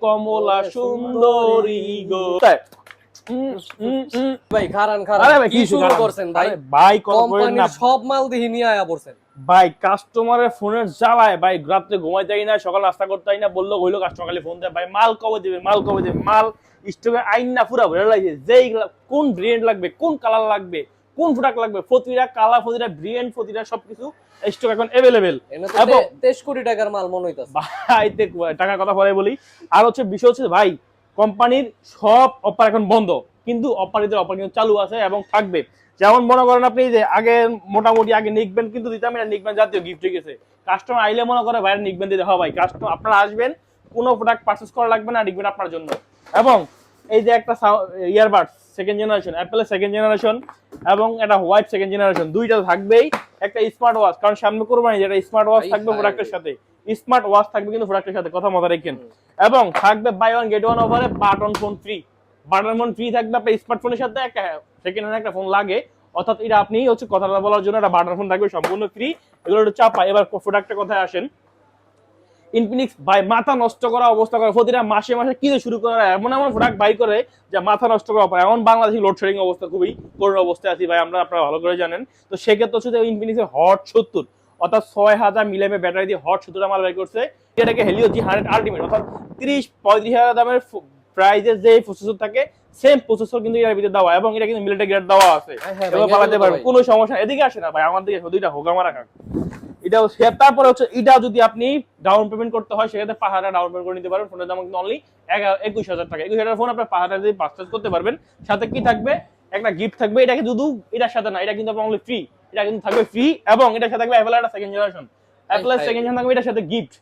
কমলা সুন্দরী গো। ভাই খারান আরে ভাই কি শুরু করছেন ভাই? ভাই কোম্পানির সব মাল দিয়ে নিয়ে আয়া পড়ছেন ভাই। কাস্টমারের ফোনের জ্বালায় ভাই, রাত্রে ঘুমাইতে না, সকাল নাস্তা করতে না, বললো হইলো কাস্টমার খালি ফোন দেয় ভাই মাল কবে দিবে, মাল কবে দিবে। মাল স্টকে আইন না পুরা ভরে লাগছে, যেই কোন ব্র্যান্ড লাগবে, কোন কালার লাগবে, কোন প্রোডাক্ট লাগবে, প্রতিটা কালার, প্রতিটা ব্র্যান্ড, প্রতিটা সবকিছু স্টক এখন अवेलेबल। এবং 23 কোটি টাকার মাল মনে হইতাছে ভাই। টাকার কথা পরে বলি। আর হচ্ছে বিষয় হচ্ছে ভাই, কোম্পানির সব অফার এখন বন্ধ, কিন্তু অফারিদের অফার কিন্তু চালু আছে এবং থাকবে। যেমন মনে করেন আপনি যে আগে মোটামুটি আগে নিকবেন কিন্তু দিতাম, এটা নিকবেন জাতীয় গিফট হয়ে গেছে। কাস্টমার আইলে মনে করে ভাই নিকবেন দিতে হবে ভাই। কাস্টমার আপনারা আসবেন, কোনো প্রোডাক্ট পারচেজ করা লাগবে না, নিকবেন আপনার জন্য। এবং এই যে একটা ইয়ারবাডস সেকেন্ড জেনারেশন, অ্যাপেলের সেকেন্ড জেনারেশন এবং একটা হোয়াইট সেকেন্ড জেনারেশন, দুইটা থাকবেই। একটা স্মার্ট ওয়াচ, কারণ সামনে কোরবানি, যেটা স্মার্ট ওয়াচ থাকবে প্রোডাক্টের সাথে, স্মার্ট ওয়াচ থাকবে কিন্তু প্রোডাক্টের সাথে, কথা মতো রাখেন। এবং থাকবে বাই ওয়ান গেট ওয়ান অফারে button phone free. Button phone free থাকবে আপনার স্মার্টফোনের সাথে, একটা সেকেন্ড হ্যান্ড একটা ফোন লাগে, অর্থাৎ এটা আপনি হচ্ছে কথাটা বলার জন্য একটা বাটন ফোন থাকবে সম্পূর্ণ ফ্রি। এগুলো একটু চাপা। এবার প্রোডাক্টের কথায় আসেন। ইনফিনিক্স ভাই মাথা নষ্ট করা অবস্থা করে, প্রতিটা মাসে মাসে কি শুরু করে এমন এমন প্রোডাক্ট বাই করে যে মাথা নষ্ট করা পায়। এমন বাংলাদেশি লোডশেডিং অবস্থা, খুবই করুণ অবস্থায় আছি ভাই আমরা, আপনারা ভালো করে জানেন। তো সেক্ষেত্রে হচ্ছে ইনফিনিক্সের হট 70, অর্থাৎ 6000 মিলিয়ামের ব্যাটারি দিয়ে হট 70 মাল বের করছে। এটাকে হেলিও G100 আলটিমেট, অর্থাৎ 30-35 হাজার দামের প্রাইজে যে প্রসেসর থাকে সেম প্রসেসর কিন্তু এর ভিতরে দেওয়া, এবং এটা কিন্তু মিলিটারি গ্রেড দেওয়া আছে, এবার পালাতে পারবে, কোনো সমস্যা। এদিকে আসে না ভাই, আমার দিকে দুইটা হোগা মারা খাক। এটা তারপরে হচ্ছে এটা যদি আপনি ডাউন পেমেন্ট করতে হয়, সেক্ষেত্রে 5000 ডাউন পেমেন্ট করে নিতে পারবেন। ফোনের দাম কিন্তু অনলি 21000 টাকা। 21000 ফোন আপনার 5000 দিয়ে পারচেজ করতে পারবেন। সাথে কি থাকবে? একটা গিফট থাকবে। এটা কিন্তু এটার সাথে না, এটা কিন্তু আপনার অনলি ফ্রি। এটা কিন্তু থাকবে ফ্রি, এবং এটার সাথে থাকবে অ্যাপেলের একটা সেকেন্ড জেনারেশন, অ্যাপেলের সেকেন্ড জেনারেশন থাকবে এটার সাথে গিফট।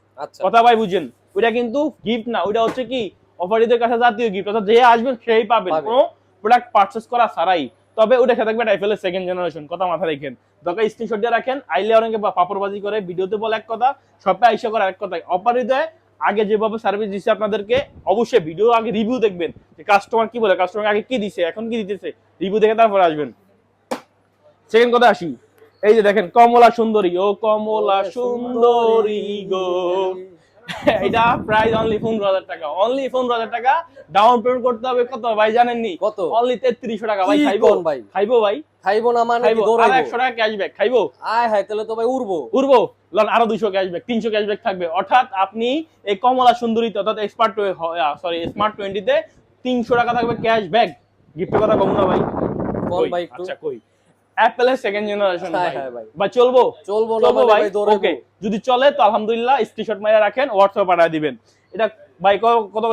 কথা ভাই বুঝেন, ওইটা কিন্তু গিফট না, ওইটা হচ্ছে কি অফারীদের কাছে জাতীয় গিফট, অর্থাৎ যে আসবেন সেই পাবেন, কোনো প্রোডাক্ট পারচেজ করা ছাড়াই। তবে ওইটা সাথে থাকবে অ্যাপেলের সেকেন্ড জেনারেশন, কথা মাথায় রাখেন। দরকার স্ক্রিনশট দিয়ে রাখেন। আইলে অনেকে পাপড়বাজি করে, ভিডিওতে বলে এক কথা, সবটা আইসা করে এক কথা। অফারীদের আগে যেভাবে সার্ভিস দিচ্ছে আপনাদেরকে, অবশ্যই ভিডিও আগে রিভিউ দেখবেন যে কাস্টমার কি বলে, কাস্টমার আগে কি দিছে, এখন কি দিতেছে, রিভিউ দেখে তারপর আসবেন। সেকেন্ড কথা আসি, এই যে দেখেন কমলা সুন্দরী, ও কমলা সুন্দরী গো। এটা প্রাইস অনলি 15000 টাকা, অনলি 15000 টাকা। ডাউন পেমেন্ট করতে হবে কত ভাই জানেননি? কত? অনলি 3300 টাকা। ভাই খাইবো ভাই? খাইবো ভাই? খাইবো না মানে কি দৌড়াইবো? 100 টাকা ক্যাশব্যাক খাইবো? আয় হায়, তাহলে তো ভাই উড়বো লন, আরো 200 ক্যাশব্যাক, 300 ক্যাশব্যাক থাকবে। অর্থাৎ আপনি এই কমলা সুন্দরীতে, অর্থাৎ স্মার্ট 20 তে 300 টাকা থাকবে ক্যাশব্যাক। গিফটের কথা কম না ভাই? ভাই আচ্ছা কই অ্যাপেলের সেকেন্ড জেনারেশন ভাই চলবো না ভাই? ওকে, যদি চলে তো আলহামদুলিল্লাহ, স্ক্রিনশট মাইরা রাখেন, হোয়াটসঅ্যাপ পাঠিয়ে দিবেন। এটা ভাই কত